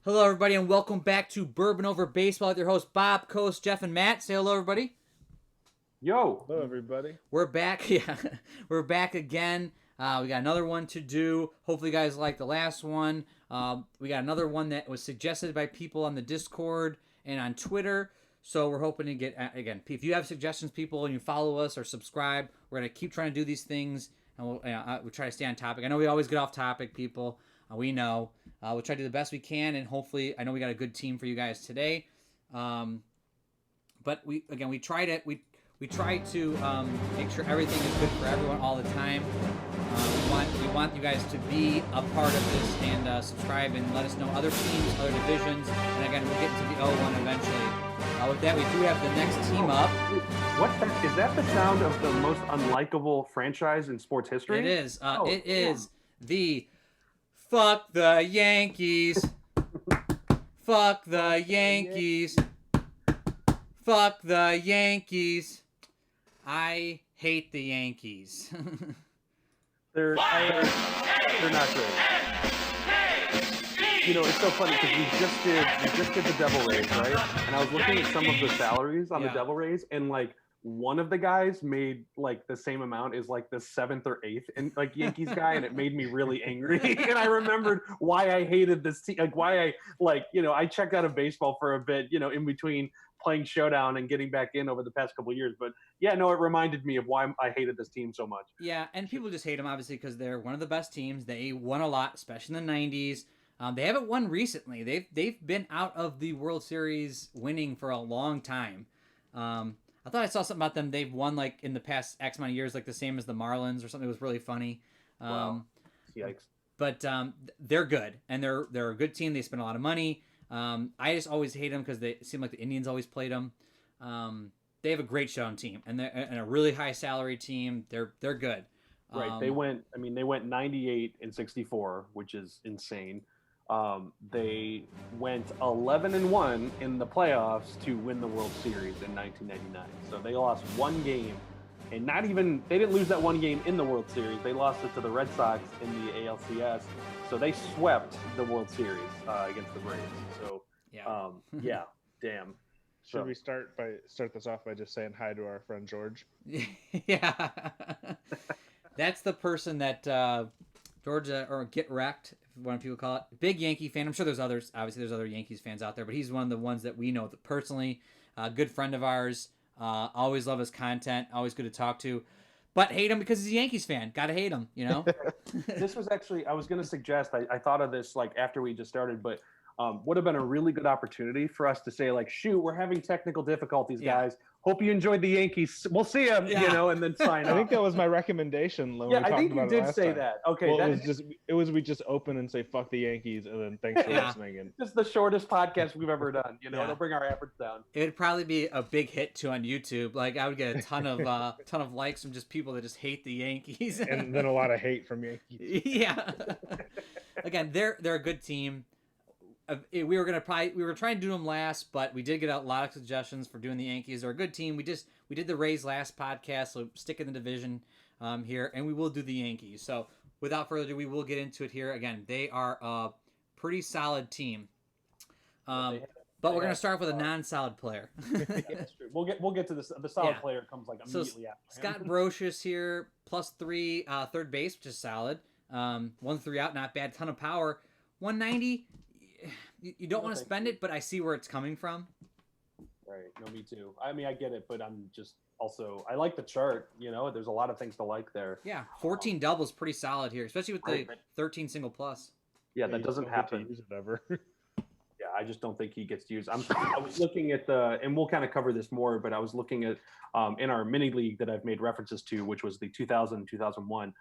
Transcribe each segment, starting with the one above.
Hello, everybody, and welcome back to Bourbon Over Baseball with your hosts, Bob, Coast, Jeff, and Matt. Say hello, everybody. Yo, Hello, everybody. We're back. Yeah, we're back again. We got another one to do. Hopefully, you guys like the last one. We got another one that was suggested by people on the Discord and on Twitter. So we're hoping to get, again, if you have suggestions, people, and you follow us or subscribe, we're going to keep trying to do these things, and we'll try to stay on topic. I know we always get off topic, people. We know. We'll try to do the best we can, and hopefully, I know we got a good team for you guys today. But we try to make sure everything is good for everyone all the time. We want you guys to be a part of this and subscribe and let us know other teams, other divisions, and again, we'll get into the O1 eventually. With that, we do have the next team up. is that the sound of the most unlikable franchise in sports history? It is. It is the Fuck the Yankees. Fuck the Yankees. Fuck the Yankees. I hate the Yankees. They're not good. You know, it's so funny because we just did the Devil Rays, right? And I was looking at some of the salaries on the Devil Rays, and like one of the guys made like the same amount as like the 7th or 8th and like Yankees guy, and it made me really angry. And I remembered why I hated this team, like why I checked out of baseball for a bit, in between playing Showdown and getting back in over the past couple of years. But yeah, no, it reminded me of why I hated this team so much. Yeah, and people just hate them obviously because they're one of the best teams. They won a lot, especially in the '90s. They haven't won recently. They've been out of the World Series winning for a long time. I thought I saw something about them. They've won like in the past X amount of years, like the same as the Marlins or something. It was really funny. Wow. Yikes. But they're good, and they're a good team. They spend a lot of money. I just always hate them because they seem like the Indians always played them. They have a great showing team, and they're a really high salary team. They're good. Right. They went 98 and 64, which is insane. They went 11-1 in the playoffs to win the World Series in 1999. So they lost one game, and they didn't lose that one game in the World Series. They lost it to the Red Sox in the ALCS. So they swept the World Series against the Braves. So damn. Should we start this off by just saying hi to our friend George? Yeah, that's the person that Georgia or Get Wrecked, if one people call it. Big Yankee fan. I'm sure there's others. Obviously, there's other Yankees fans out there, but he's one of the ones that we know personally. Good friend of ours. Always love his content. Always good to talk to. But hate him because he's a Yankees fan. Gotta hate him, This was actually, I was going to suggest, I thought of this like after we just started, but would have been a really good opportunity for us to say like, shoot, we're having technical difficulties, guys. Hope you enjoyed the Yankees. We'll see them, and then sign off. I think that was my recommendation. When we I think you did say time. that. Okay. Well, we just open and say, fuck the Yankees, and then thanks for listening. And this is the shortest podcast we've ever done. It'll bring our efforts down. It'd probably be a big hit too on YouTube. Like I would get a ton of likes from just people that just hate the Yankees. And then a lot of hate from Yankees. Yeah. Again, they're a good team. We were trying to do them last, but we did get a lot of suggestions for doing the Yankees. They're a good team. We did the Rays last podcast, so stick in the division here, and we will do the Yankees. So without further ado, we will get into it here. Again, they are a pretty solid team. But we're going to start with a non-solid player. That's true. We'll get to this. The solid player comes like immediately after. Scott Brocious here, +3, third base, which is solid. 1-3 out, not bad. Ton of power. 190. You don't want to spend it, but I see where it's coming from. Right. No, me too. I mean, I get it, but I'm just also, I like the chart. There's a lot of things to like there. Yeah, 14 doubles, pretty solid here, especially with the 13 single plus. Yeah, that doesn't happen. Use it ever. Yeah, I just don't think he gets used. I was looking at and we'll kind of cover this more, but I was looking at in our mini league that I've made references to, which was the 2000-2001.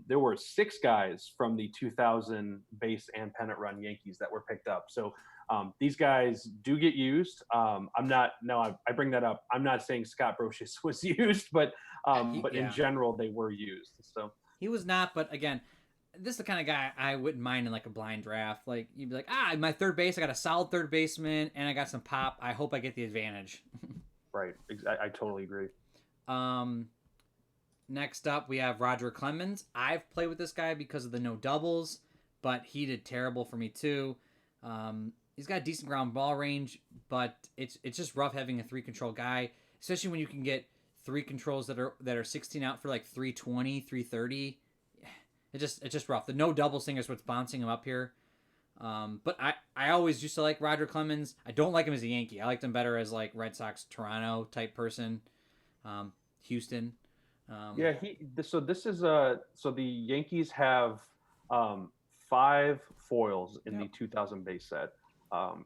There were 6 guys from the 2000 base and pennant run Yankees that were picked up. So these guys do get used. I bring that up. I'm not saying Scott Brocious was used, but in general, they were used. So he was not, but again, this is the kind of guy I wouldn't mind in like a blind draft. Like you'd be like, my third base, I got a solid third baseman and I got some pop. I hope I get the advantage. Right. I totally agree. Next up, we have Roger Clemens. I've played with this guy because of the no doubles, but he did terrible for me too. He's got a decent ground ball range, but it's just rough having a 3 control guy, especially when you can get 3 controls that are 16 out for like 320, 330. It's just rough. The no double singer is what's bouncing him up here. But I always used to like Roger Clemens. I don't like him as a Yankee. I liked him better as like Red Sox, Toronto type person. Houston. Yeah, so this is so the Yankees have 5 foils in the 2000 base set.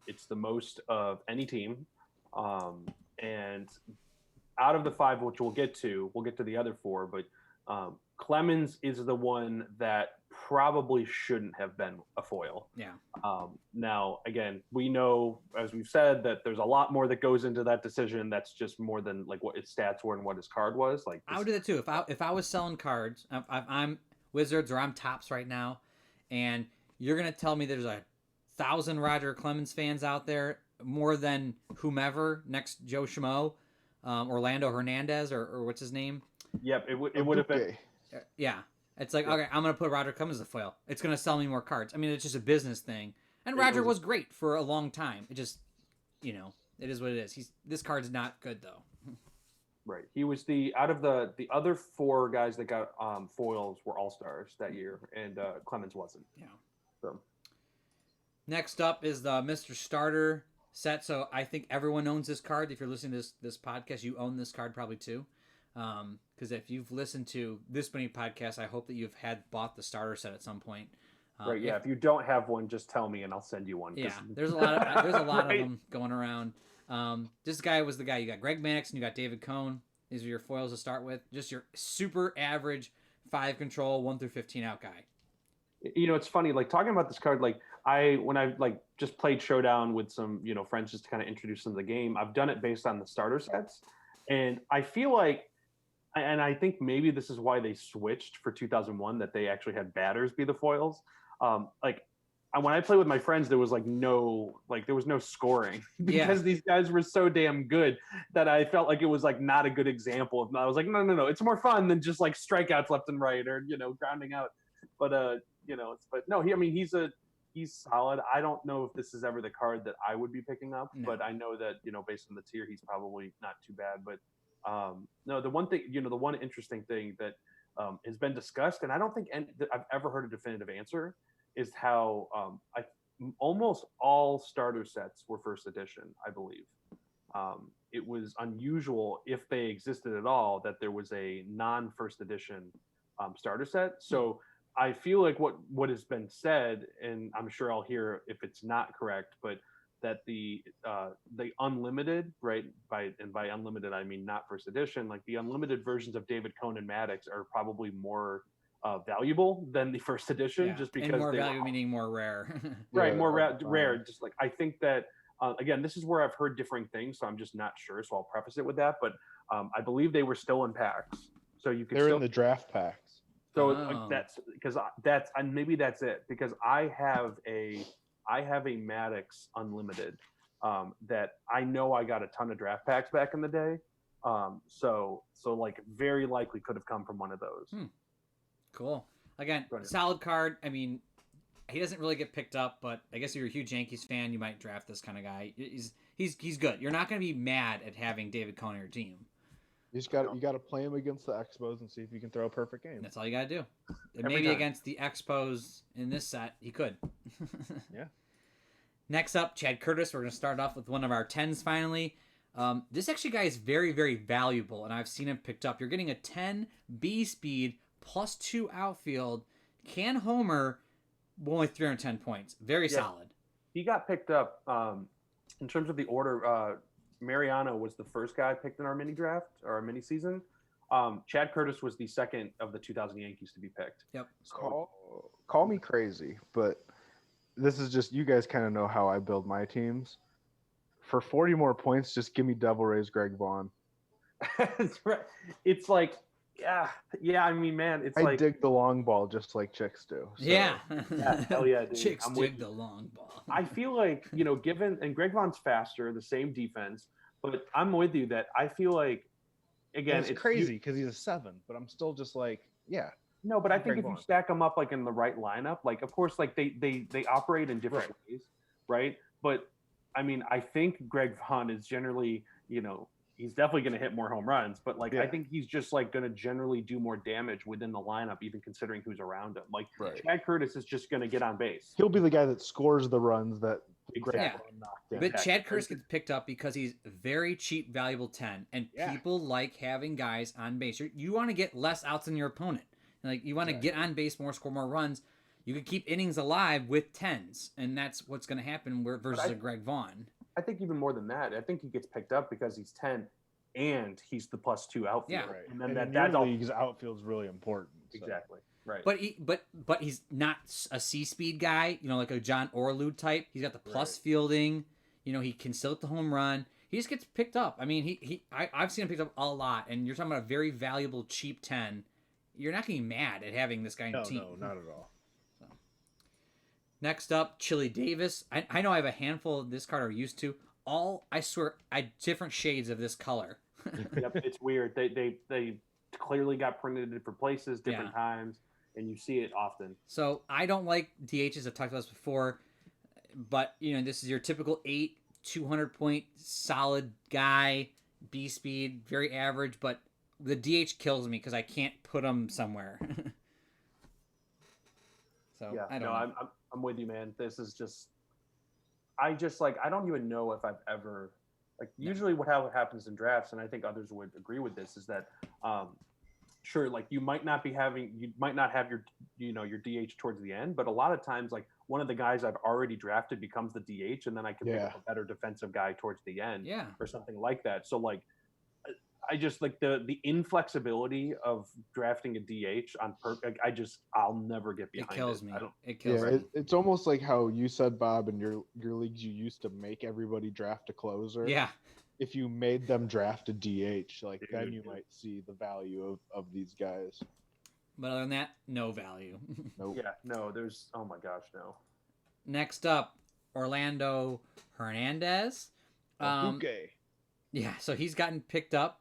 It's the most of any team, and out of the 5, which we'll get to the other 4, but Clemens is the one that probably shouldn't have been a foil. Yeah. Now, again, we know, as we've said, that there's a lot more that goes into that decision. That's just more than like what his stats were and what his card was. Like I would do that too. If I was selling cards, I'm Wizards or I'm Topps right now, and you're gonna tell me there's 1,000 Roger Clemens fans out there, more than whomever next Joe Schmo, Orlando Hernandez or what's his name? Yep, it would have been. Yeah. It's like, okay, I'm going to put Roger Clemens as a foil. It's going to sell me more cards. I mean, it's just a business thing. And Roger was great for a long time. It just, it is what it is. This card's not good, though. Right. He was out of the other 4 guys that got foils were all-stars that year, and Clemens wasn't. Yeah. So. Next up is the Mr. Starter set. So I think everyone owns this card. If you're listening to this podcast, you own this card probably too. Because if you've listened to this many podcasts, I hope that you've bought the starter set at some point. Right. Yeah. If you don't have one, just tell me and I'll send you one. Yeah. There's a lot of right. of them going around. This guy was the guy. You got Greg Maddux and you got David Cone. These are your foils to start with. Just your super average 5 control 1 through 15 out guy. It's funny. Like talking about this card. Like when I like just played Showdown with some friends just to kind of introduce them to the game. I've done it based on the starter sets, and I feel like. And I think maybe this is why they switched for 2001, that they actually had batters be the foils. When I played with my friends, there was no scoring because these guys were so damn good that I felt like it was like not a good example. I was like, no, it's more fun than just like strikeouts left and right or grounding out. But no, he's solid. I don't know if this is ever the card that I would be picking up, but I know that based on the tier, he's probably not too bad. But no, the one thing, the one interesting thing that has been discussed, and I don't think I've ever heard a definitive answer, is how almost all starter sets were first edition, I believe. It was unusual, if they existed at all, that there was a non-first edition starter set. So I feel like what has been said, and I'm sure I'll hear if it's not correct, but that the unlimited, right? By unlimited I mean not first edition. Like the unlimited versions of David Cone and Maddux are probably more valuable than the first edition, just because and more valuable meaning more rare. Right, more rare. Just like I think that again, this is where I've heard differing things, so I'm just not sure. So I'll preface it with that. But I believe they were still in packs, so you can. They're in the draft packs. So that's because and maybe that's it, because I have a Maddux Unlimited that I know I got a ton of draft packs back in the day. So like very likely could have come from one of those. Cool. Again, solid card. I mean, he doesn't really get picked up, but I guess if you're a huge Yankees fan, you might draft this kind of guy. He's good. You're not going to be mad at having David Cone on your team. You got to play him against the Expos and see if you can throw a perfect game. That's all you got to do. And maybe against the Expos in this set, he could. Yeah. Next up, Chad Curtis. We're going to start off with one of our 10s finally. This actually guy is very, very valuable, and I've seen him picked up. You're getting a 10 B speed +2 outfield, can homer, only 310 points. Very solid. He got picked up in terms of the order. Mariano was the first guy picked in our mini draft or our mini season. Chad Curtis was the second of the 2000 Yankees to be picked. Yep. So, call me crazy, but this is just, you guys kind of know how I build my teams. For 40 more points, just give me double raise Greg Vaughn. That's right. It's like, yeah. I mean, man, I dig the long ball just like chicks do. So. Yeah. Hell yeah, dude. Chicks dig the long ball. I feel like, and Greg Vaughn's faster, the same defense, but I'm with you that I feel like, again, it's crazy because he's a 7, but I'm still just like, yeah. No, but I think if you stack them up like in the right lineup, like of course, like they operate in different ways. right? But I mean, I think Greg Vaughn is generally, he's definitely going to hit more home runs, but like I think he's just like going to generally do more damage within the lineup, even considering who's around him. Like Chad Curtis is just going to get on base. He'll be the guy that scores the runs that Greg Yeah. Vaughn knocked in. But Chad Curtis gets picked up because he's very cheap, valuable 10, and people like having guys on base. You want to get less outs than your opponent. Like you want to get on base more, score more runs. You can keep innings alive with 10s, and that's what's going to happen versus a Greg Vaughn. I think even more than that. I think he gets picked up because he's 10 and he's the +2 outfield. Yeah. Right. And then in that's your league's outfield's really important. So. Exactly. Right. But he's not a C-speed guy, like a John Orlude type. He's got the plus fielding. He can still hit the home run. He just gets picked up. I mean, I've seen him picked up a lot, and you're talking about a very valuable, cheap 10. You're not getting mad at having this guy in the team. No, not at all. So. Next up, Chili Davis. I know I have a handful of this card I'm used to. I swear, different shades of this color. Yep, it's weird. They clearly got printed in different places, different times, and you see it often. So I don't like DHs. I've talked about this before, but this is your typical 200-point solid guy, B speed, very average, but the DH kills me because I can't put him somewhere. So yeah, I don't know. I'm with you, man. This is just, I don't even know if I've ever, usually how it happens in drafts, and I think others would agree with this, is that sure, like you might not have your your DH towards the end, but a lot of times like one of the guys I've already drafted becomes the DH, and then I can pick up a better defensive guy towards the end, or something like that. So like I just like the inflexibility of drafting a DH on purpose. I'll never get behind it. It kills me. It's almost like how you said, Bob, in your leagues you used to make everybody draft a closer. Yeah. If you made them draft a DH, then you might see the value of these guys. But other than that, no value. Nope. Yeah, no, oh my gosh, no. Next up, Orlando Hernandez. Yeah, so he's gotten picked up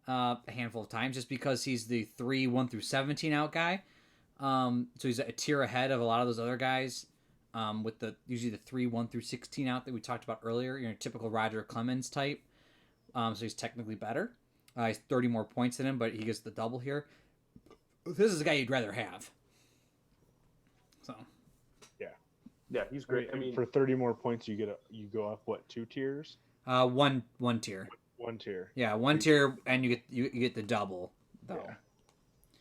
a handful of times just because he's the 1 through 17 out guy. So he's a tier ahead of a lot of those other guys with usually the 1 through 16 out that we talked about earlier. Typical Roger Clemens type. So he's technically better. He's 30 more points than him, but he gets the double here. This is a guy you'd rather have. So. Yeah, he's great. I mean, for 30 more points, you go up 2 tiers? One tier. One tier. Yeah, one tier, and you get the double. Though. Yeah.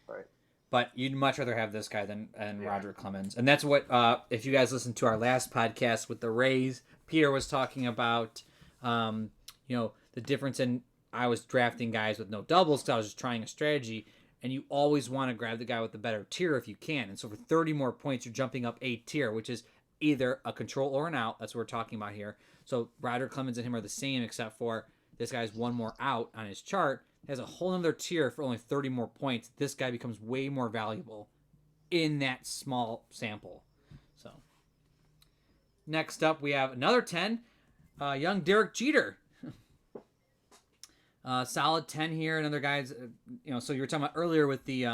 Right. But you'd much rather have this guy than Roger Clemens, and that's what if you guys listened to our last podcast with the Rays, Peter was talking about, the difference in I was drafting guys with no doubles because I was just trying a strategy, and you always want to grab the guy with the better tier if you can. And so for 30 more points, you're jumping up a tier, which is either a control or an out. That's what we're talking about here. So Roger Clemens and him are the same, except for this guy's one more out on his chart. Has a whole other tier for only 30 more points. This guy becomes way more valuable in that small sample. So next up, we have another 10, young Derek Jeter. Solid 10 here. Another guy's, so you were talking about earlier with the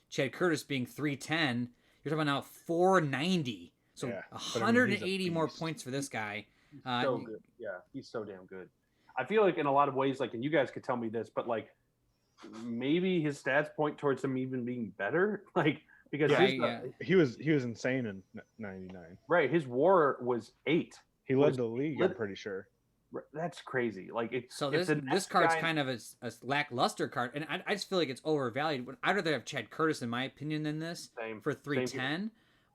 Chad Curtis being 310. You're talking about now 490. So 180 more points for this guy. So good. Yeah, he's so damn good. I feel like in a lot of ways, and you guys could tell me this, but maybe his stats point towards him even being better. Because he was insane in '99. Right, his WAR was 8. He led the league. I'm pretty sure. That's crazy. This card's kind of a lackluster card, and I just feel like it's overvalued. I'd rather have Chad Curtis, in my opinion, than this for 310.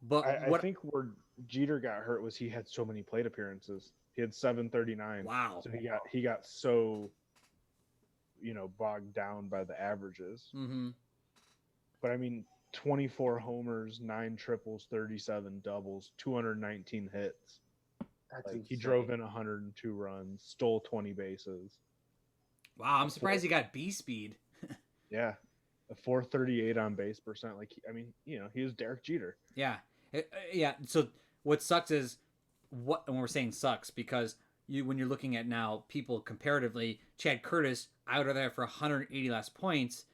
But I think where Jeter got hurt was he had so many plate appearances. He had 739. Wow. So he got so bogged down by the averages. Mm-hmm. But I mean, 24 homers, 9 triples, 37 doubles, 219 hits. He drove in 102 runs, stole 20 bases. Wow, I'm surprised he got B speed. Yeah, a 438 on base percent. He was Derek Jeter. Yeah, yeah. So what sucks is when we're saying sucks because when you're looking at now people comparatively, Chad Curtis, I would rather have for 180 less points,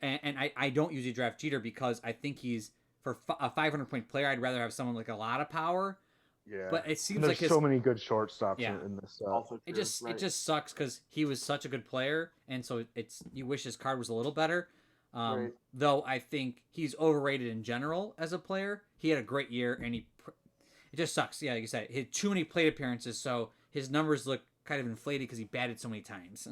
and I don't usually draft Jeter because I think he's for a 500 point player. I'd rather have someone like a lot of power. Yeah. But it seems There's like his so many good shortstops Yeah. in this. Also it true, just right. it just sucks because he was such a good player, and so it's you wish his card was a little better. Right. Though I think he's overrated in general as a player. He had a great year, and it just sucks. Yeah, like you said, he had too many plate appearances, so his numbers look kind of inflated because he batted so many times.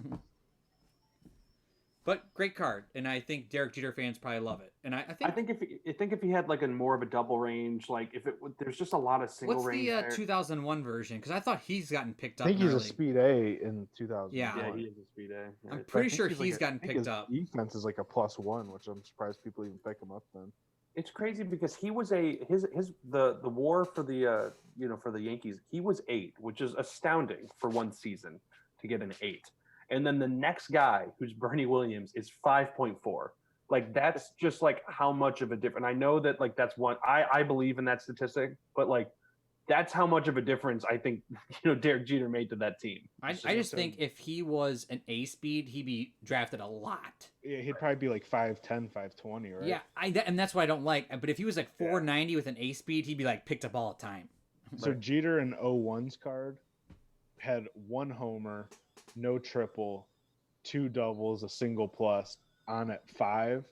But great card, and I think Derek Jeter fans probably love it. And I I think think if he had like a more of a double range, like if it there's just a lot of single what's range the there. 2001 version? Because I thought he's gotten picked I up think in he's our a league. speed A in 2001. Yeah, he is a speed A. I'm Right. But I pretty think sure like he's gotten I think picked his up. defense is like a +1, which I'm surprised people even pick him up then. It's crazy because he was the WAR for the for the Yankees. He was 8, which is astounding for one season to get an 8. And then the next guy, who's Bernie Williams, is 5.4. Like that's just like how much of a difference. I know that like that's one I believe in that statistic, but like that's how much of a difference I think Derek Jeter made to that team. I just think if he was an A speed, he'd be drafted a lot. Yeah, he'd probably be like 5'10", 5'20", right? Yeah, and that's what I don't like. But if he was like 490 with an A speed, he'd be like picked up all the time. So Jeter in 01's card had 1 homer, no triple, 2 doubles, a single plus on at 5,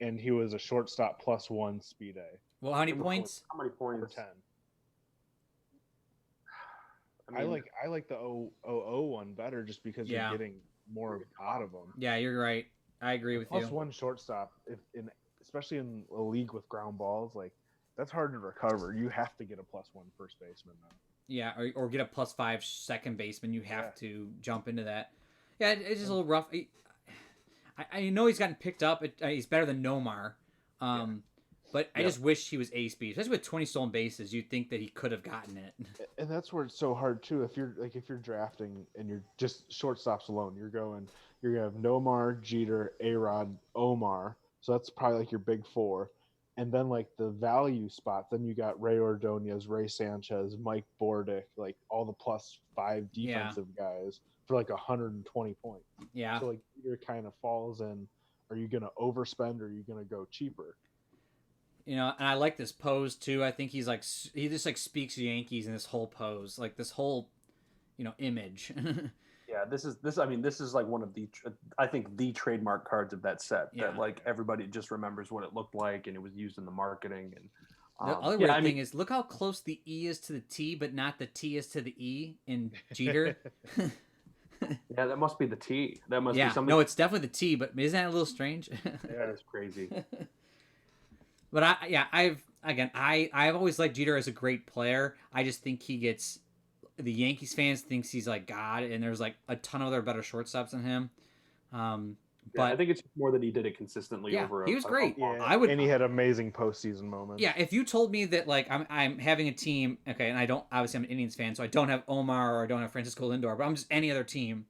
and he was a shortstop +1 speed A. Well, how many points? How many For points? 10. I mean, I like the 000 one better just because Yeah. you're getting more out of them. Yeah, you're right. I agree with you. +1 shortstop, especially in a league with ground balls, like that's hard to recover. You have to get a +1 first baseman now. Yeah, or get a +5 second baseman. You have to jump into that. Yeah, it's just a little rough. I know he's gotten picked up. He's better than Nomar. But I just wish he was A speed, especially with 20 stolen bases. You'd think that he could have gotten it. And that's where it's so hard too. If you're drafting and you're just shortstops alone, you're gonna have Nomar, Jeter, A-Rod, Omar. So that's probably like your big 4. And then like the value spot, then you got Ray Ordonez, Ray Sanchez, Mike Bordick, like all the +5 defensive guys for like 120 points. Yeah. So like Jeter kind of falls in. Are you gonna overspend or are you gonna go cheaper? And I like this pose too. I think he just like speaks Yankees in this whole pose, like this whole, image. yeah, this is like one of I think the trademark cards of that set that like everybody just remembers what it looked like and it was used in the marketing. And the other weird thing is look how close the E is to the T, but not the T is to the E in Jeter. Yeah, that must be the T. That must be something. No, it's definitely the T, but isn't that a little strange? Yeah, that's crazy. But I've always liked Jeter as a great player. I just think the Yankees fans thinks he's like God, and there's like a ton of other better shortstops than him. But I think it's more that he did it consistently over. He was great. And he had amazing postseason moments. Yeah, if you told me that like I'm having a team, okay, and I don't obviously I'm an Indians fan, so I don't have Omar or I don't have Francisco Lindor, but I'm just any other team.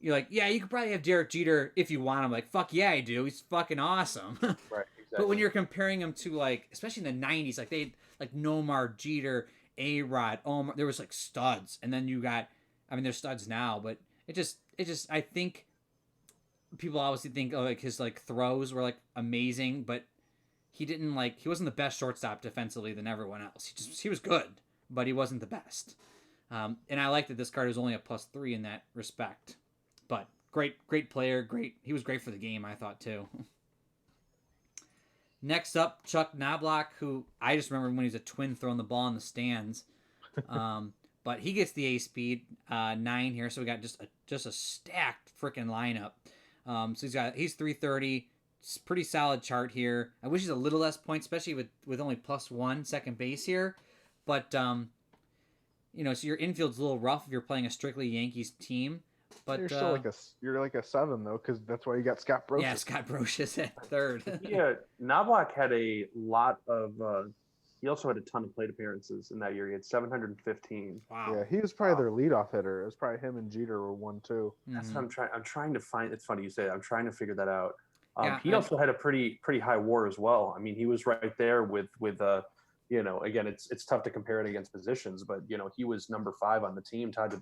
You're like, yeah, you could probably have Derek Jeter if you want him. Like, fuck yeah, I do. He's fucking awesome. Right. But when you're comparing him to like, especially in the '90s, like like Nomar, Jeter, A-Rod, Omar, there was like studs, and then you got, there's studs now, but it just I think people obviously think like his like throws were like amazing, but he wasn't the best shortstop defensively than everyone else. He was good, but he wasn't the best. And I like that this card is only a +3 in that respect. But great player, he was great for the game, I thought too. Next up, Chuck Knobloch, who I just remember when he was a Twin throwing the ball in the stands. But he gets the A speed 9 here, so we got just a stacked freaking lineup. So he's 330. It's pretty solid chart here. I wish he's a little less points, especially with only +1 second base here. But so your infield's a little rough if you're playing a strictly Yankees team. But you're still like a 7 though, because that's why you got Scott Brocious. Yeah, Scott Brocious at 3rd. Yeah, Knobloch had a lot of. He also had a ton of plate appearances in that year. He had 715. Wow. Yeah, he was probably their leadoff hitter. It was probably him and Jeter were 1-2. That's what I'm trying to find. It's funny you say that. I'm trying to figure that out. Yeah, he also had a pretty high WAR as well. He was right there with again, it's tough to compare it against positions, but he was number 5 on the team, tied to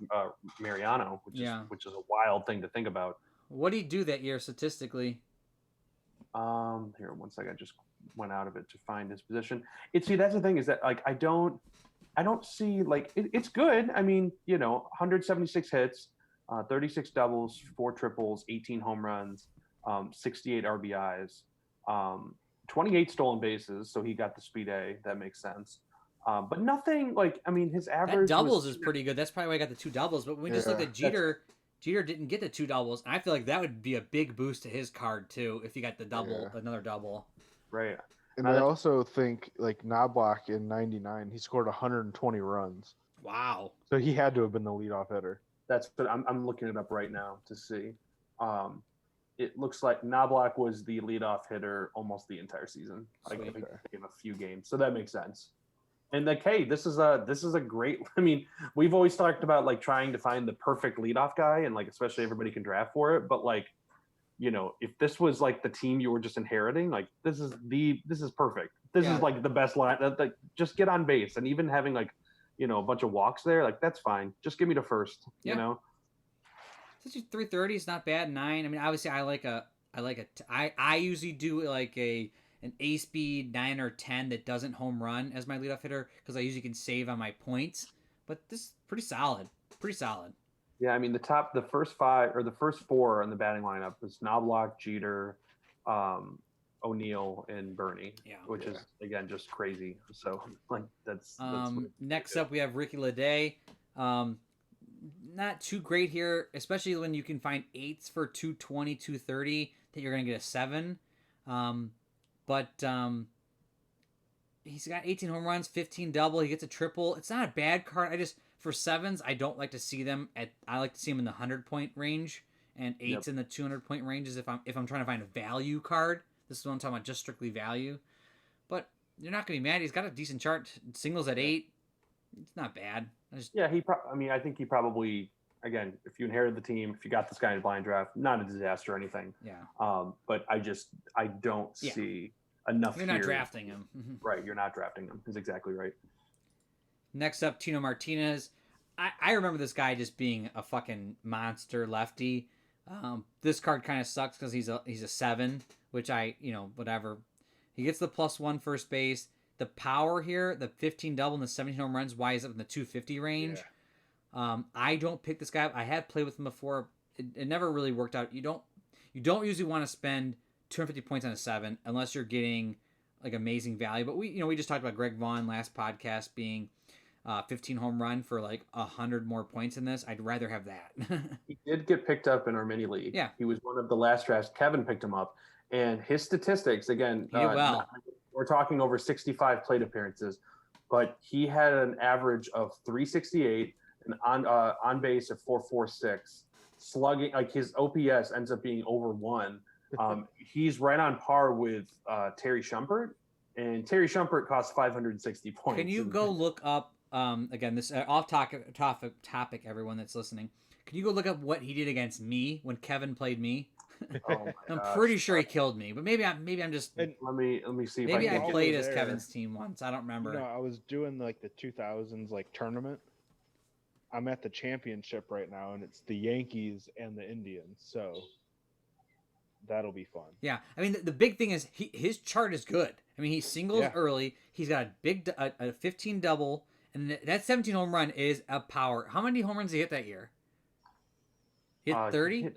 Mariano, which is a wild thing to think about. What did he do that year statistically? Here, one second. I just went out of it to find his position. That's the thing is that like I don't I don't see like it's good. I mean, 176 hits, 36 doubles, 4 triples, 18 home runs, 68 RBIs, 28 stolen bases. So he got the speed A. That makes sense. But nothing like I mean, his That average doubles was is pretty good. That's probably why I got the 2 doubles. But when we just looked Yeah, at Jeter, Jeter didn't get the 2 doubles, and I feel like that would be a big boost to his card too if he got the double, Yeah. another double. right. And Now I that's also think like Knobloch in '99, he scored 120 runs, Wow. so he had to have been the leadoff hitter. that's what I'm looking it up right now to see. Um, it looks like Knobloch was the leadoff hitter almost the entire season. Like Sweet. in a few games, so that makes sense. And like, hey, this is a great. I mean, we've always talked about like trying to find the perfect leadoff guy, and like especially everybody can draft for it. But like, if this was like the team you were just inheriting, like this is perfect. This Yeah. is like the best line. Like, just get on base, and even having like, a bunch of walks there, like that's fine. Just give me the first. Yeah. 330 is not bad. 9. I mean, obviously, I usually do like an A speed 9 or 10 that doesn't home run as my leadoff hitter because I usually can save on my points. But this is pretty solid. Pretty solid. Yeah, I mean the first 5 or the first 4 on the batting lineup was Knobloch, Jeter, O'Neill, and Bernie. Yeah. Which is again just crazy. So like that's Next up we have Ricky Leday. Not too great here, especially when you can find 8s for 220, 230 that you're gonna get a 7. But he's got 18 home runs, 15 double. He gets a triple. It's not a bad card. For 7s, I don't like to see them I like to see them in the 100-point range, and 8s in the 200-point ranges if I'm trying to find a value card. This is what I'm talking about, just strictly value. But you're not gonna be mad. He's got a decent chart. Singles at 8. It's not bad. I think he probably, again, if you inherited the team, if you got this guy in a blind draft, not a disaster or anything. Yeah. But I don't see enough. You're not drafting him. Right. You're not drafting him. Is exactly right. Next up, Tino Martinez. I remember this guy just being a fucking monster lefty. This card kind of sucks because he's a 7, which whatever. He gets the +1 first base. The power here, the 15 double and the 17 home runs, why is up in the 250 range? Yeah. I don't pick this guy up. I had played with him before. It never really worked out. You don't usually want to spend 250 points on a 7 unless you're getting like amazing value. But we just talked about Greg Vaughn last podcast being 15 home run for like 100 more points in this. I'd rather have that. He did get picked up in our mini league. Yeah. He was one of the last drafts. Kevin picked him up, and his statistics again. He did well. We're talking over 65 plate appearances, but he had an average of 368 and on base of 446. Slugging, like his OPS ends up being over 1. He's right on par with Terry Shumpert, and Terry Shumpert costs 560 points. Can you go look up again this off topic? Everyone that's listening, can you go look up what he did against me when Kevin played me? I'm pretty sure he killed me, but maybe I'm just. And let me see. Maybe if I can played as Kevin's team once. I don't remember. I was doing like the 2000s like tournament. I'm at the championship right now, and it's the Yankees and the Indians, so that'll be fun. Yeah, I mean the big thing is his chart is good. I mean he singles early. He's got a 15 double, and that 17 home run is a power. How many home runs did he hit that year? Hit 30.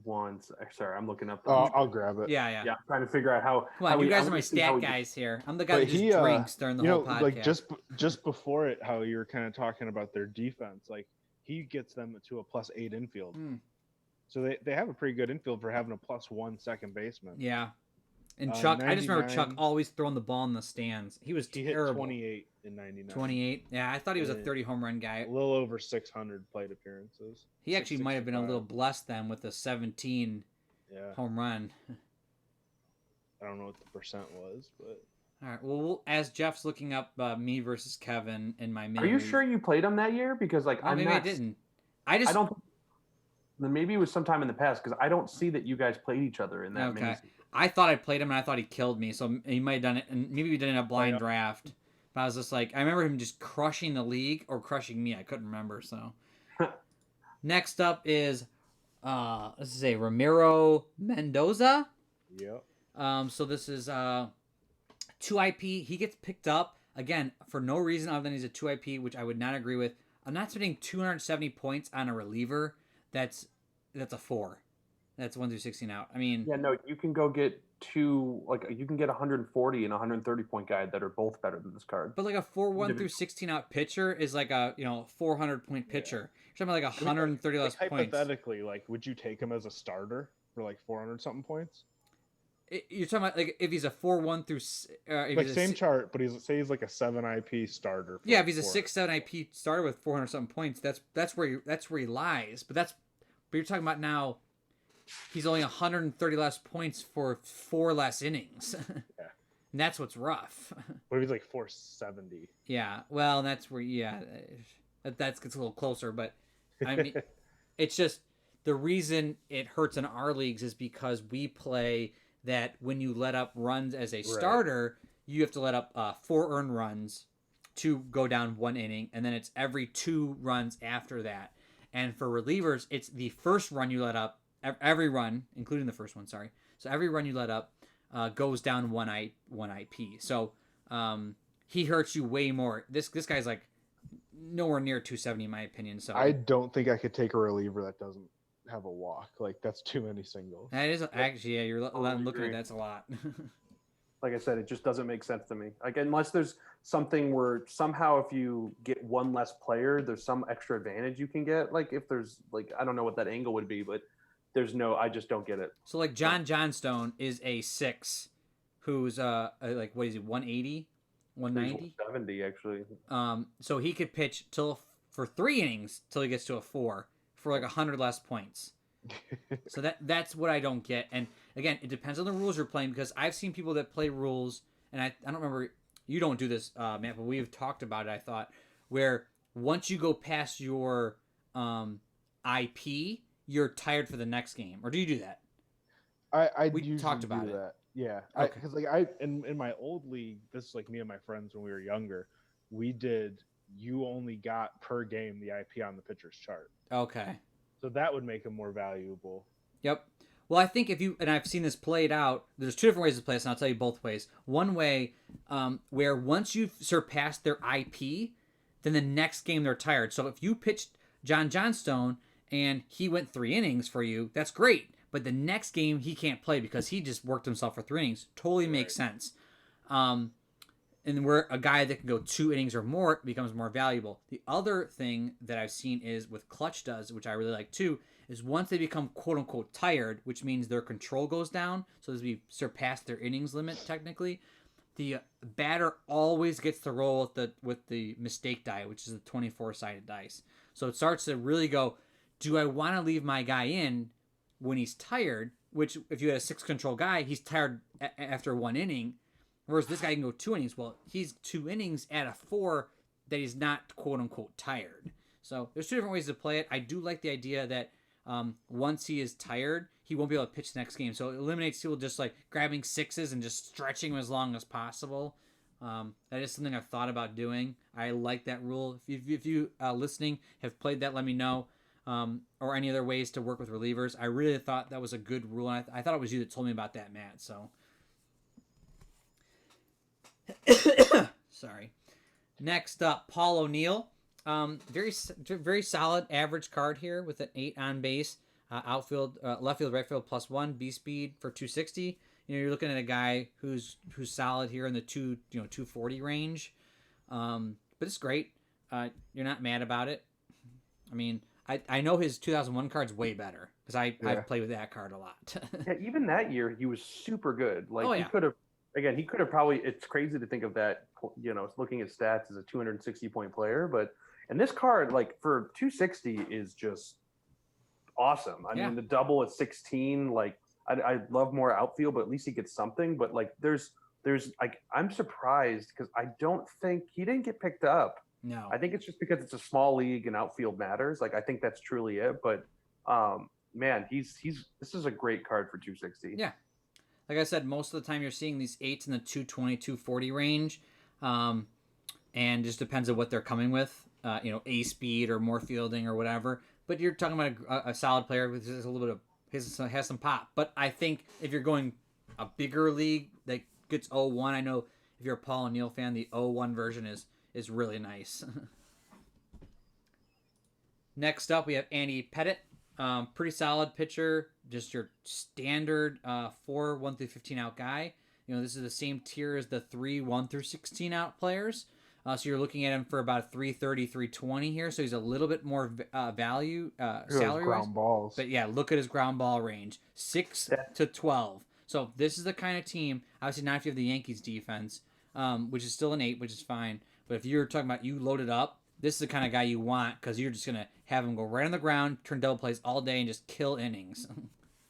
Once. Sorry, I'm looking up. I'll grab it. Yeah. I'm trying to figure out how. Come on, you guys are my stat guys here. I'm the guy that just drinks during the whole podcast. Like just before it, how you were kind of talking about their defense, like he gets them to a +8 infield. So they have a pretty good infield for having a +1 second baseman. Yeah. And Chuck, I just remember Chuck always throwing the ball in the stands. He terrible. Hit 28 in '99. 28. Yeah, I thought he was a 30 home run guy. A little over 600 plate appearances. He actually might have been a little blessed then with the 17 home run. I don't know what the percent was, but. All right. Well, as Jeff's looking up me versus Kevin in my mini. Are you sure you played him that year? Because like maybe I didn't. I don't. Then maybe it was sometime in the past because I don't see that you guys played each other in that. Okay. I thought I played him and I thought he killed me, so he might have done it, and maybe we did it in a blind draft. But I was just like, I remember him just crushing the league or crushing me. I couldn't remember. So next up is let's say Ramiro Mendoza. Yep. So this is 2 IP. He gets picked up again, for no reason other than he's a 2 IP, which I would not agree with. I'm not spending 270 points on a reliever that's a 4. That's 1 through 16 out. I mean, Yeah, no, you can go get you can get 140 and 130 point guy that are both better than this card. but like a 4-1 through 16 out pitcher is like a 400 point pitcher. You're talking about like 130 less points. Hypothetically, like, would you take him as a starter for like 400 something points? You're talking about like if he's a 4-1 through if Like he's same chart, but he's like a 7 IP starter. yeah, if he's a 6-7 IP starter with 400 something points, that's where he lies. But you're talking about now. He's only 130 less points for 4 less innings. Yeah. And that's what's rough. What if he's like 470? Yeah, well, that's where that gets a little closer. But I mean, it's just the reason it hurts in our leagues is because we play that when you let up runs as a starter, you have to let up 4 earned runs to go down 1 inning, and then it's every 2 runs after that. And for relievers, it's the first run you let up. Every run, including the first one, sorry. So every run you let up goes down 1 IP. So he hurts you way more. This guy's like nowhere near 270 in my opinion. So I don't think I could take a reliever that doesn't have a walk. Like, that's too many singles. that is actually, yeah, you're looking at that's a lot. Like I said, it just doesn't make sense to me. Like, unless there's something where somehow if you get 1 less player, there's some extra advantage you can get. Like, if there's like, I don't know what that angle would be, but I just don't get it. So like John Johnstone is a 6 who's like, what is he, 180, 190? 70 actually. So he could pitch for 3 innings till he gets to a 4 for like 100 less points. So that's what I don't get. And again, it depends on the rules you're playing, because I've seen people that play rules, and I don't remember, you don't do this, Matt, but we've talked about it, I thought, where once you go past your IP, you're tired for the next game. Or do you do that? We usually talked about do it. that. Yeah, Okay. Because like in my old league, this is like me and my friends when we were younger. We did. You only got per game the IP on the pitcher's chart. Okay. So that would make them more valuable. Yep. Well, I think and I've seen this played out, there's 2 different ways to play this, and I'll tell you both ways. One way, where once you've surpassed their IP, then the next game they're tired. So if you pitched John Johnstone and he went 3 innings for you, that's great. But the next game he can't play because he just worked himself for 3 innings. Totally makes sense. And where a guy that can go 2 innings or more becomes more valuable. The other thing that I've seen is with Clutch does, which I really like too, is once they become quote unquote tired, which means their control goes down, so as we surpass their innings limit technically, the batter always gets to roll with the mistake die, which is the 24-sided dice. So it starts to really go, do I want to leave my guy in when he's tired? Which, if you had a 6 control guy, he's tired after 1 inning. Whereas this guy can go 2 innings. Well, he's 2 innings at a 4 that he's not quote unquote tired. So there's 2 different ways to play it. I do like the idea that once he is tired, he won't be able to pitch the next game. So it eliminates people just like grabbing 6s and just stretching them as long as possible. That is something I've thought about doing. I like that rule. If you listening have played that, let me know. Or any other ways to work with relievers. I really thought that was a good rule. And I thought it was you that told me about that, Matt. So, sorry. Next up, Paul O'Neill. Very solid average card here with an 8 on base. Outfield, left field, right field +1, B speed for 260. You're looking at a guy who's solid here in the 240 range. But it's great. You're not mad about it. I mean, I know his 2001 card's way better because I've played with that card a lot. Yeah, even that year he was super good. Like, he could have probably. It's crazy to think of that. Looking at stats as a 260 point player, and this card, like, for 260 is just awesome. I mean, the double at 16, like, I love more outfield, but at least he gets something. But like, there's like, I'm surprised because I don't think he didn't get picked up. No, I think it's just because it's a small league and outfield matters. Like, I think that's truly it. But man, this is a great card for 260. Yeah, like I said, most of the time you're seeing these 8s in the 220, 240 range, and just depends on what they're coming with. A speed or more fielding or whatever. But you're talking about a solid player with just a little bit of has some pop. But I think if you're going a bigger league that gets 0-1, I know if you're a Paul O'Neill fan, the 0-1 version is really nice. Next up, we have Andy Pettit. Pretty solid pitcher, just your standard 4 1 through 15 out guy. This is the same tier as the 3 1 through 16 out players. So you're looking at him for about 330, 320 here. So he's a little bit more value salary ground balls. But yeah, look at his ground ball range, 6 to 12. So this is the kind of team. Obviously, not if you have the Yankees defense, which is still an 8, which is fine. But if you're talking about you loaded up, this is the kind of guy you want because you're just gonna have him go right on the ground, turn double plays all day, and just kill innings.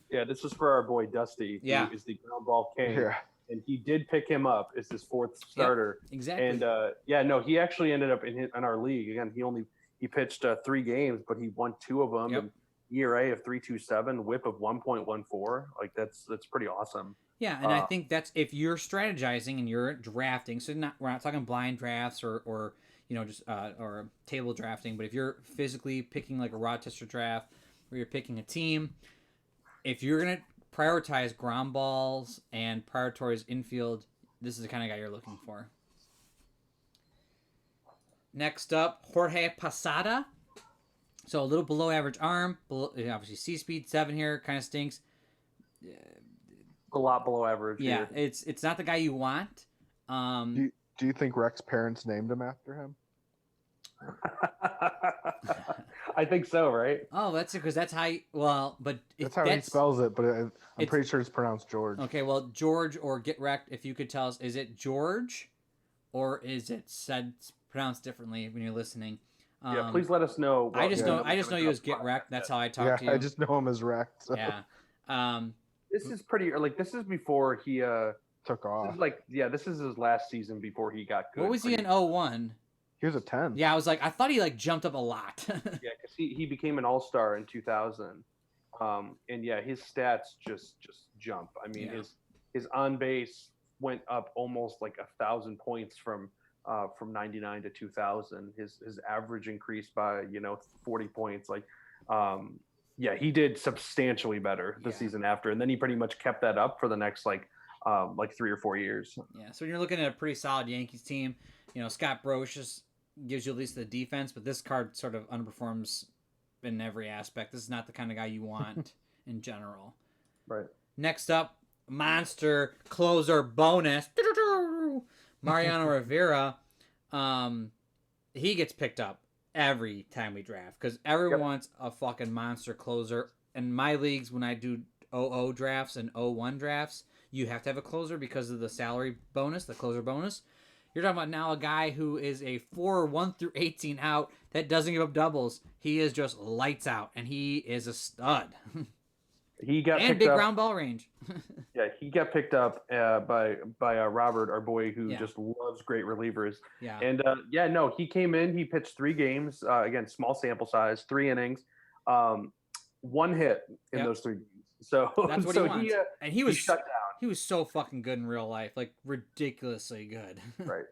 Yeah, this is for our boy Dusty. Yeah, who is the ground ball king. Yeah. And he did pick him up as his 4th starter. Yep, exactly. And he actually ended up in our league. Again, he pitched 3 games, but he won 2 of them. Yep. And ERA of 3.27, WHIP of 1.14. Like that's pretty awesome. Yeah, and I think that's if you're strategizing and you're drafting. So we're not talking blind drafts or just or table drafting. But if you're physically picking like a Rochester draft where you're picking a team, if you're gonna prioritize ground balls and prioritize infield, this is the kind of guy you're looking for. Next up, Jorge Posada. So a little below average arm, obviously C-speed 7 here, kind of stinks. A lot below average. Yeah, here. it's not the guy you want. Do you think Rex's parents named him after him? I think so, right? Oh, that's because that's how. He spells it, but I'm pretty sure it's pronounced George. Okay, well, George or get wrecked. If you could tell us, is it George, or is it pronounced differently when you're listening? Yeah, please let us know. I just know you as get wrecked. That's how I talk to you. I just know him as wrecked. So. Yeah. This is pretty. This is before he took off. This is his last season before he got good. What was he in 01? He was a 10. Yeah, I thought he jumped up a lot. Yeah, because he became an all-star in 2000. And yeah, his stats just jump. I mean, his on base went up almost 1,000 points from 99 to 2000. His average increased by 40 points. He did substantially better the season after, and then he pretty much kept that up for the next 3 or 4 years. Yeah, so when you're looking at a pretty solid Yankees team, Scott Brocious gives you at least the defense, but this card sort of underperforms in every aspect. This is not the kind of guy you want in general. Right. Next up, monster closer bonus. Mariano Rivera. He gets picked up every time we draft because everyone wants a fucking monster closer. In my leagues, when I do 0-0 drafts and 0-1 drafts, you have to have a closer because of the salary bonus, the closer bonus. You're talking about now a guy who is a 4 1 through 18 out that doesn't give up doubles. He is just lights out, and he is a stud. He got and picked big up, ground ball range. Yeah, he got picked up by Robert, our boy, who just loves great relievers. Yeah. And he came in. He pitched 3 games. Again, small sample size, 3 innings, 1 hit in those 3 games. So that's what he wants. And he was shut down. He was so fucking good in real life, ridiculously good. Right.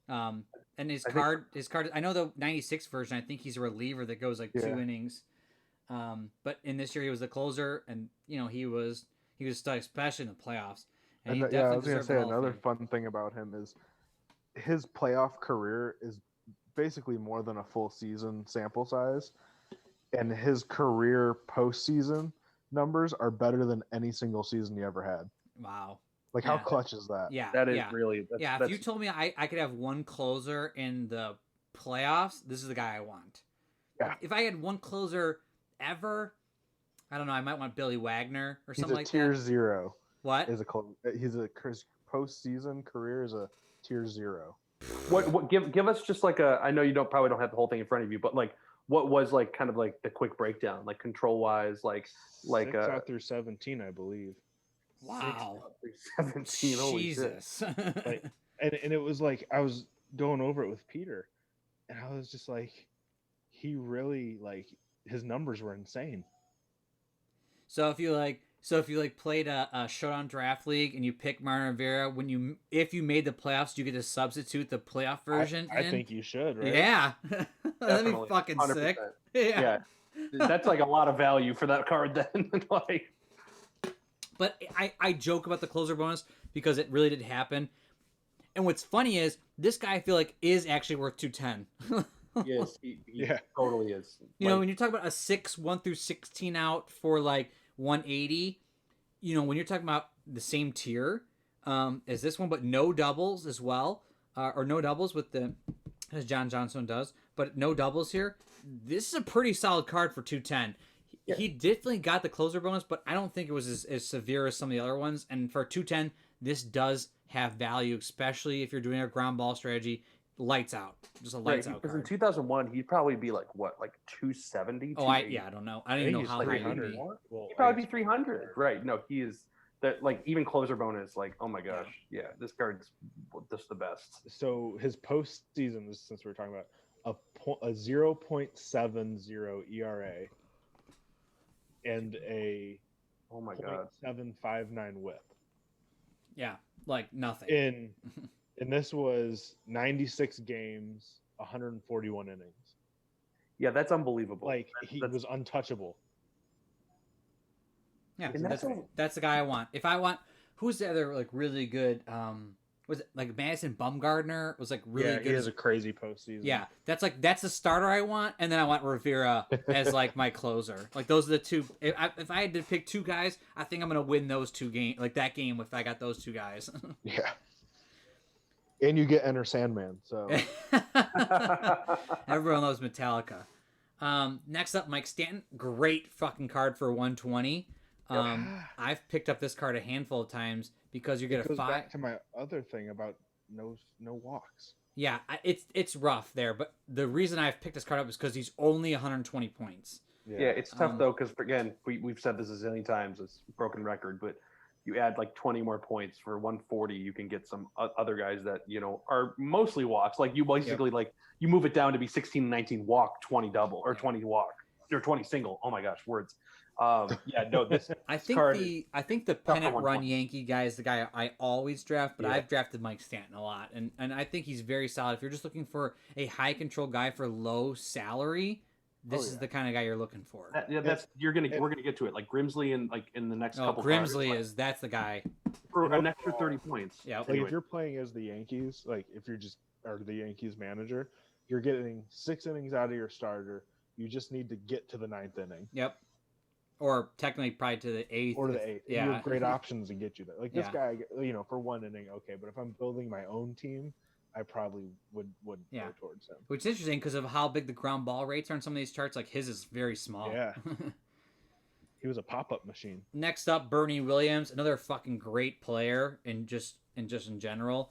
And his card. I know the '96 version. I think he's a reliever that goes 2 innings. But in this year he was the closer, and he was stud, especially in the playoffs. And I was gonna say another fun thing about him is his playoff career is basically more than a full season sample size, and his career postseason numbers are better than any single season he ever had. Wow. How clutch is that? Yeah. That is really... If you told me I could have one closer in the playoffs, this is the guy I want. Yeah. If I had one closer ever, I don't know, I might want Billy Wagner or something like that. Tier 0. What? His postseason career is a tier 0. What give us just I know you probably don't have the whole thing in front of you, but what was kind of the quick breakdown, control wise, 6 out through 17, I believe. Wow. 17. Jesus. And it was I was going over it with Peter, and I was just he really his numbers were insane. So if you played a Showdown draft league and you pick Mariano Rivera, if you made the playoffs, you get to substitute the playoff version. I think you should, right? Yeah. That'd be fucking 100%. sick. Yeah. That's a lot of value for that card then. But I joke about the closer bonus because it really did happen. And what's funny is this guy I feel like is actually worth 210. Yes, he Yeah. totally is. You know, when you talk about a 1 through 16 out for like 180, you know, when you're talking about the same tier as this one, but no doubles as well, or no doubles with the, as John Johnson does, but no doubles here. This is a pretty solid card for 210. Yeah. He definitely got the closer bonus, but I don't think it was as severe as some of the other ones. And for 210, this does have value, especially if you're doing a ground ball strategy. Lights out, just a lights out because card. in 2001 he'd probably be like what, like 270. Oh, I don't know. I don't even know how high he'd 300. be. Well, He'd probably be 300. Right? No, he is that, like, even closer bonus. Like, oh my gosh, yeah, this card's just the best. So his postseason, since we're talking about a 0.70 ERA and a Oh my god. 0.759 WHIP. Yeah, like nothing. And this was 96 games, 141 innings. Yeah, that's unbelievable. Like he was untouchable. Yeah, And that's the guy I want. If I want, who's the other like really good? Was it like Madison Bumgarner was like really good? He has a crazy postseason. Yeah, that's the starter I want, and then I want Rivera as like my closer. Like those are the two. If I had to pick two guys, I think I'm gonna win those two games. Like that game if I got those two guys. Yeah. And you get Enter Sandman, so everyone loves Metallica. Next up, Mike Stanton, great fucking card for 120. I've picked up this card a handful of times because you're gonna it goes back to my other thing about no walks. Yeah, it's rough there, but the reason I've picked this card up is because he's only 120 points. Yeah, it's tough though, because again, we've said this a zillion times. It's a broken record, but you add like 20 more points for 140, you can get some other guys that, you know, are mostly walks. Like you basically like you move it down to be 16, 19 walk, 20 double, or 20 walk, or 20 single. Oh my gosh, words. This I think the pennant run Yankee guy is the guy I always draft, but I've drafted Mike Stanton a lot, and I think he's very solid. If you're just looking for a high control guy for low salary, this is the kind of guy you're looking for. We're gonna get to it. Like Grimsley in the next couple. Grimsley that's the guy for an extra 30 points. Yeah. Like if you're playing as the Yankees, like if you're just are the Yankees manager, you're getting 6 innings out of your starter. You just need to get to the 9th inning. Yep. Or technically probably to the 8th. Or to the 8th. Yeah. You have great options to get you there. Like this guy, you know, for 1 inning, okay. But if I'm building my own team, I probably would go towards him. Which is interesting because of how big the ground ball rates are on some of these charts. Like his is very small. Yeah. He was a pop-up machine. Next up, Bernie Williams, another fucking great player in general.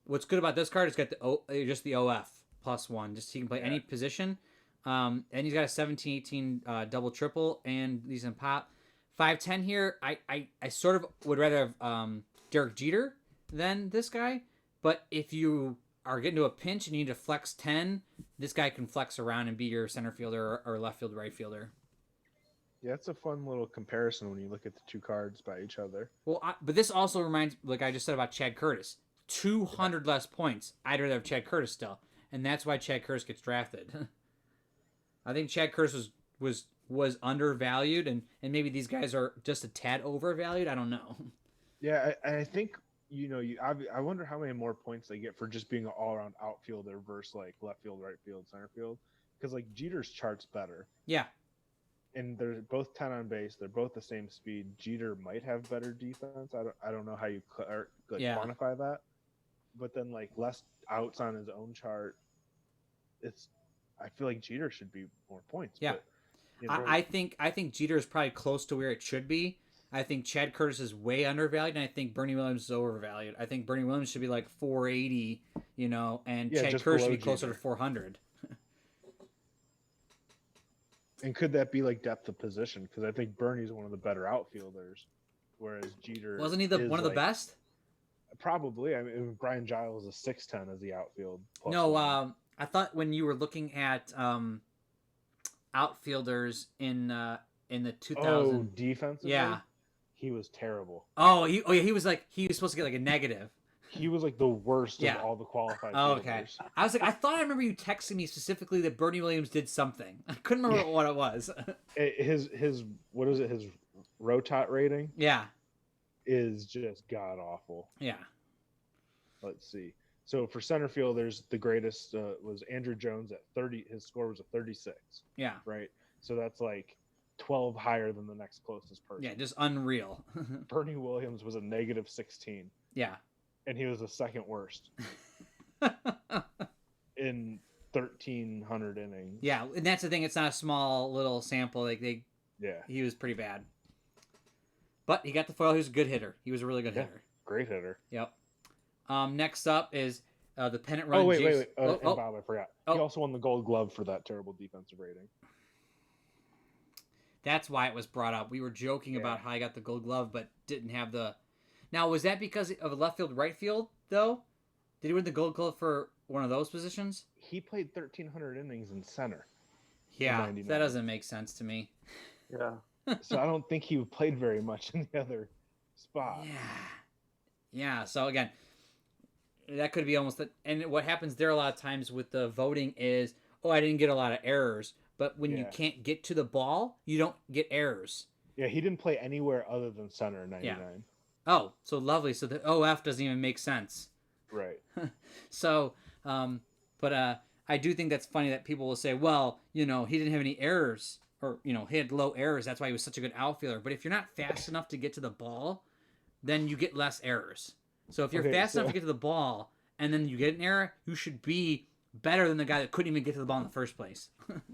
What's good about this card is got the OF +1. Just he can play any position. And he's got a 17-18 double triple, and he's in pop 5'10 here. I sort of would rather have Derek Jeter than this guy, but if you are getting to a pinch and you need to flex 10, this guy can flex around and be your center fielder or left field, right fielder. Yeah, it's a fun little comparison when you look at the two cards by each other. Well, but this also reminds, like I just said about Chad Curtis, 200 less points. I'd rather have Chad Curtis still, and that's why Chad Curtis gets drafted. I think Chad Curtis was undervalued, and maybe these guys are just a tad overvalued. I don't know. Yeah, I think I wonder how many more points they get for just being an all-around outfielder versus like left field, right field, center field. Because like Jeter's chart's better. Yeah. And they're both 10 on base. They're both the same speed. Jeter might have better defense. I don't know how you quantify that. But then like less outs on his own chart. I feel like Jeter should be more points. Yeah. But, I think Jeter is probably close to where it should be. I think Chad Curtis is way undervalued, and I think Bernie Williams is overvalued. I think Bernie Williams should be like 480, and Chad Curtis should be closer to 400. And could that be like depth of position? Because I think Bernie's one of the better outfielders, whereas Jeter wasn't he one of the best? Probably. I mean, Brian Giles is 6'10" as the outfield. No, I thought when you were looking at outfielders in the 2000 defensively, he was terrible. He was supposed to get like a negative. He was like the worst of all the qualified. Okay. I was like, I thought I remember you texting me specifically that Bernie Williams did something. I couldn't remember what it was. His what is it? His rotot rating? Yeah. Is just god awful. Yeah. let's see. So for center field, there's the greatest was Andrew Jones at 30. His score was a 36. Yeah. Right. So that's like 12 higher than the next closest person. Yeah, just unreal. Bernie Williams was a negative 16. Yeah. And he was the second worst in 1,300 innings. Yeah, and that's the thing. It's not a small little sample. Like he was pretty bad. But he got the foil. He was a good hitter. He was a really good hitter. Great hitter. Yep. Next up is the pennant run. Oh, wait. And Bob, I forgot. Oh. He also won the Gold Glove for that terrible defensive rating. That's why it was brought up. We were joking about how he got the Gold Glove, but didn't have the... Now, was that because of left field, right field, though? Did he win the Gold Glove for one of those positions? He played 1,300 innings in center. Yeah, that doesn't make sense to me. Yeah. So I don't think he played very much in the other spot. Yeah. So again, that could be almost. And what happens there a lot of times with the voting is, I didn't get a lot of errors. But when you can't get to the ball, you don't get errors. Yeah, he didn't play anywhere other than center in 99. Yeah. Oh, so lovely. So the OF doesn't even make sense. Right. So, but I do think that's funny that people will say, well, he didn't have any errors, or he had low errors. That's why he was such a good outfielder. But if you're not fast enough to get to the ball, then you get less errors. So if you're fast enough to get to the ball and then you get an error, you should be better than the guy that couldn't even get to the ball in the first place.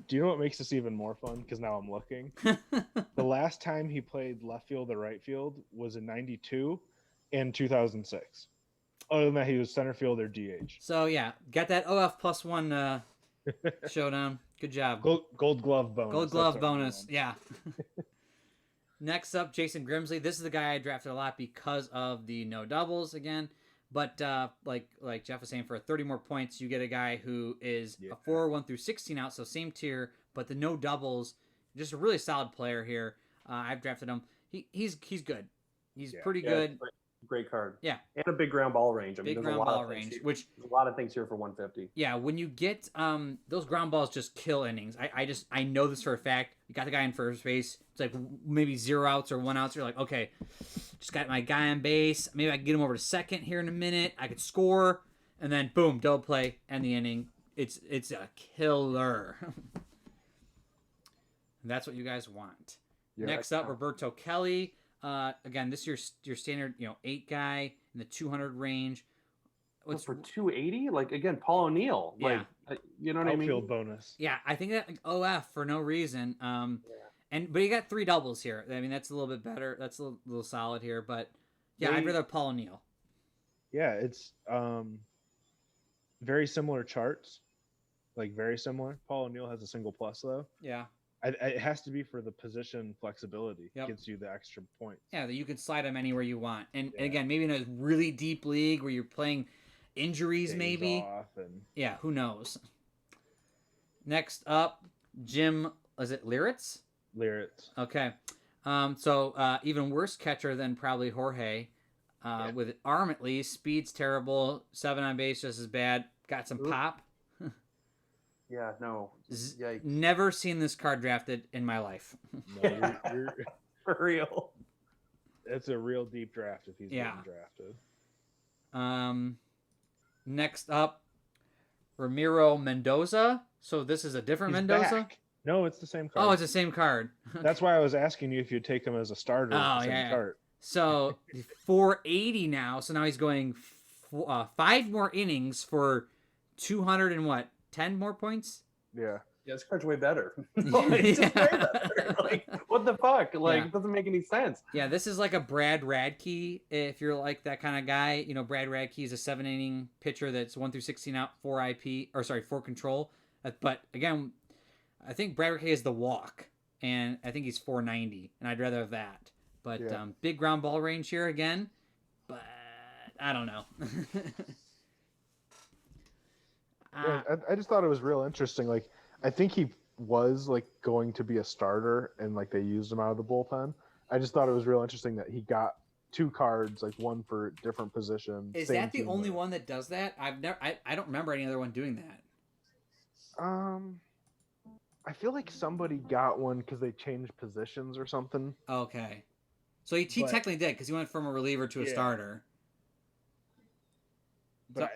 Do you know what makes this even more fun? Because now I'm looking. The last time he played left field or right field was in 92 and 2006. Other than that, he was center field or DH. So, yeah, got that OF +1 showdown. Good job. Gold Glove bonus. Gold Glove bonus, yeah. Next up, Jason Grimsley. This is the guy I drafted a lot because of the no doubles again. But like Jeff was saying, for 30 more points, you get a guy who is a 4 1 through 16 out, so same tier, but the no doubles. Just a really solid player here. I've drafted him. He's good. He's pretty good. Great card. Yeah. And a big ground ball range. I mean, big ground ball range, which there's a lot of things here for 150. Yeah, when you get those ground balls just kill innings. I know this for a fact. You got the guy in first base. It's like maybe 0 outs or 1 outs. You're like, okay, just got my guy on base. Maybe I can get him over to second here in a minute. I could score, and then boom, double play, end the inning. It's a killer. And that's what you guys want. Yeah, next up, Roberto Kelly. Again, this is your standard 8 guy in the 200 range. What's for 280? Like again, Paul O'Neill. Yeah. Like, you know what I mean? Outfield bonus. Yeah, I think that OF for no reason. But you got 3 doubles here. I mean, that's a little bit better. That's a little solid here. But yeah, I'd rather Paul O'Neill. Yeah, it's very similar charts. Like very similar. Paul O'Neill has a single plus though. Yeah. It has to be for the position flexibility. Yep. Gives you the extra points. Yeah, that you can slide them anywhere you want. And again, maybe in a really deep league where you're playing injuries, maybe. Yeah, who knows? Next up, Jim, is it Liritz? Liritz. Okay. So even worse catcher than probably Jorge. With arm at least. Speed's terrible. 7 on base just as bad. Got some pop. Yeah, no. Yikes. Never seen this card drafted in my life. No, you're for real. It's a real deep draft if he's getting drafted. Next up, Ramiro Mendoza. So this is a different Mendoza? Back. No, it's the same card. Oh, it's the same card. That's why I was asking you if you'd take him as a starter. Oh, same card. So 480 now. So now he's going 5 more innings for 200 and what? 10 more points? Yeah. Yeah, this card's way better. It's just way better. Like, what the fuck? Like, it doesn't make any sense. Yeah, this is like a Brad Radke, if you're like that kind of guy. Brad Radke is a 7-inning pitcher that's 1 through 16 out, 4 control. But again, I think Brad Radke is the walk, and I think he's 490, and I'd rather have that. But big ground ball range here again, but I don't know. I just thought it was real interesting. Like, I think he was like going to be a starter, and like they used him out of the bullpen. I just thought it was real interesting that he got 2 cards, like one for different positions. Is that the only one that does that? I don't remember any other one doing that. I feel like somebody got one because they changed positions or something. Okay, so he technically did because he went from a reliever to a starter. But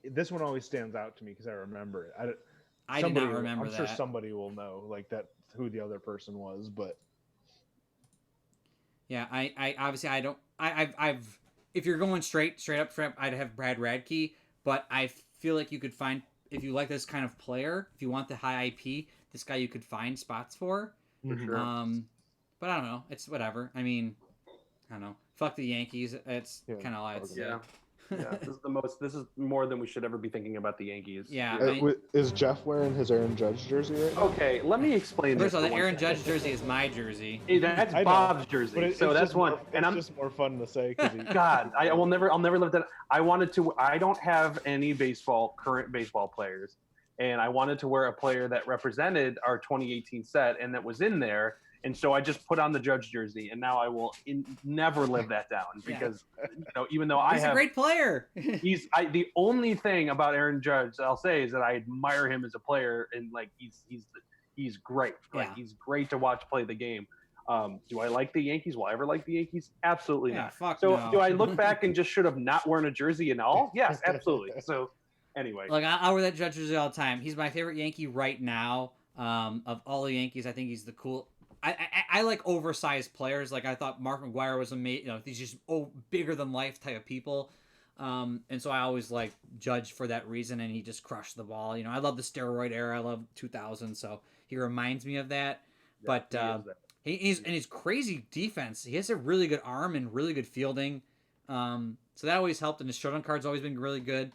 this one always stands out to me because I remember it. I did not remember I'm that. sure somebody will know who the other person was, but yeah, I obviously I don't. I've if you're going straight up, I'd have Brad Radke, but I feel like you could find if you like this kind of player, if you want the high IP, this guy you could find spots for. For sure. But I don't know. It's whatever. I mean, I don't know. Fuck the Yankees. It's kind of all I'd say. Yeah, this is more than we should ever be thinking about the Yankees. Yeah. Is Jeff wearing his Aaron Judge jersey right now? Okay, let me explain First this. of all, the Aaron Judge jersey is my jersey. Hey, that's Bob's jersey. So that's one. And I'm just more fun to say. God, I'll never live that. I don't have any current baseball players, and I wanted to wear a player that represented our 2018 set and that was in there. And so I just put on the Judge jersey, and now I will never live that down because, even though he's a great player, the only thing about Aaron Judge I'll say is that I admire him as a player, and he's great. He's great to watch play the game. Do I like the Yankees? Will I ever like the Yankees? Absolutely not. So no. do I look back and just should have not worn a jersey and all? Yes, absolutely. So anyway, I wear that Judge jersey all the time. He's my favorite Yankee right now. Of all the Yankees, I think he's the cool. I like oversized players. Like I thought Mark McGwire was amazing. These just bigger than life type of people. And so I always like Judge for that reason. And he just crushed the ball. I love the steroid era. I love 2000. So he reminds me of that. Yeah, but he's crazy defense. He has a really good arm and really good fielding. So that always helped. And his showdown card's always been really good.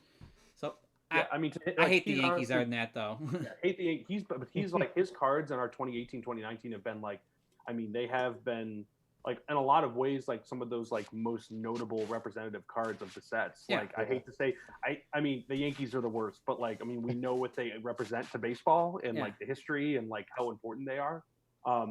So yeah, I hate the Yankees other than that, though. I hate the Yankees, but he's like his cards in our 2018, 2019 have been they have been in a lot of ways some of those most notable representative cards of the sets. Yeah. I hate to say, I mean the Yankees are the worst, but we know what they represent to baseball and the history and how important they are.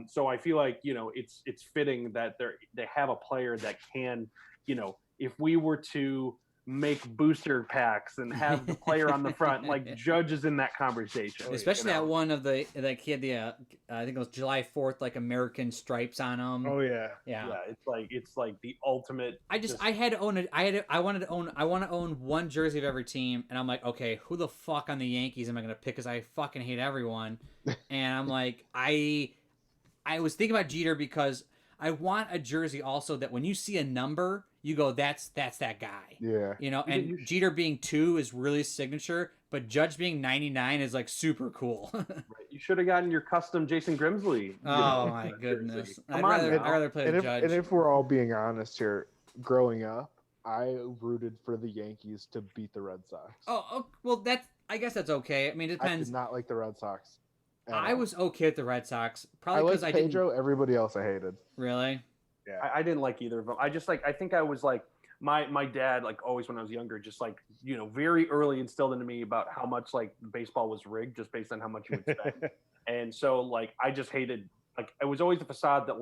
So I feel it's fitting that they have a player that can, if we were to make booster packs and have the player on the front, Judge is in that conversation. Especially that one of the he had the I think it was July 4th American stripes on him. Oh yeah. It's the ultimate. I had to own it. I want to own one jersey of every team, and I'm like, okay, who the fuck on the Yankees am I gonna pick? Because I fucking hate everyone, and I'm like, I was thinking about Jeter because I want a jersey also that when you see a number, you go, that's that guy. Yeah. And Jeter being 2 is really signature, but Judge being 99 is super cool. Right. You should have gotten your custom Jason Grimsley. Oh my goodness. I'd rather play the Judge. And if we're all being honest here, growing up, I rooted for the Yankees to beat the Red Sox. Oh well, I guess that's okay. I mean, it depends. I did not like the Red Sox. I was okay with the Red Sox. Probably because I liked Pedro. Everybody else I hated. Really? Yeah. I didn't like either of them. I think I was my dad, always when I was younger, just very early instilled into me about how much baseball was rigged just based on how much you would spend. And so I just hated, it was always a facade that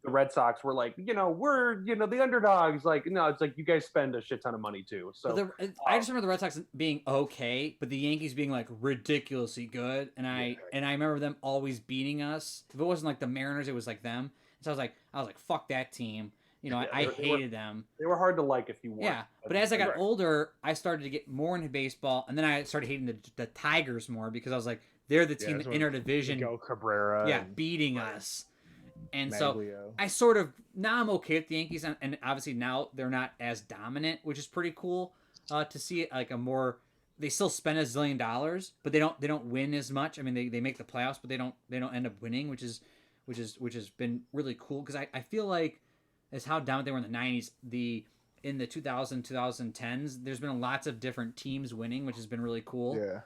the Red Sox were we're, the underdogs. No, it's you guys spend a shit ton of money too. So I just remember the Red Sox being okay, but the Yankees being ridiculously good. And I remember them always beating us. If it wasn't the Mariners, it was them. So I was like, fuck that team. I hated them. They were hard to like if you want. Yeah, but as I got older, I started to get more into baseball, and then I started hating the Tigers more because I was like, they're the team in our division. Miguel Cabrera. Beating us. And Maglio. So I sort of, now I'm okay with the Yankees, and obviously now they're not as dominant, which is pretty cool to see it they still spend $1 zillion, but they don't win as much. I mean, they make the playoffs, but they don't end up winning, which has been really cool because I feel as how dominant they were in the 90s, in the 2010s, there's been lots of different teams winning, which has been really cool. Yeah.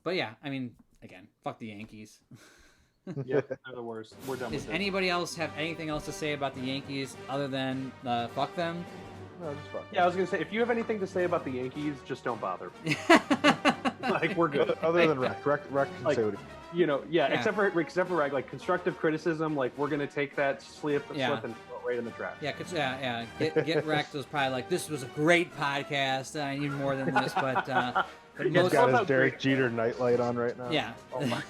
But yeah, I mean, again, fuck the Yankees. Yeah, they're the worst. We're done with it. Does anybody else have anything else to say about the Yankees other than fuck them? No, just fuck. Yeah, I was gonna say, if you have anything to say about the Yankees, just don't bother. We're good. Other than Rec can say what except for constructive criticism, we're gonna take that slip and throw it right in the trash. Yeah, get wrecked was probably this was a great podcast. I need more than this, but He's got his Derek Jeter nightlight on right now. Yeah. Oh my.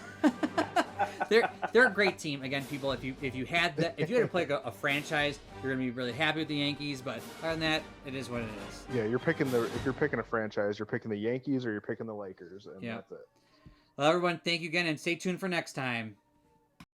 they're a great team. Again, people, if you had to play a franchise, you're gonna be really happy with the Yankees. But other than that, it is what it is. Yeah, if you're picking a franchise, you're picking the Yankees or you're picking the Lakers, and that's it. Well, everyone, thank you again, and stay tuned for next time.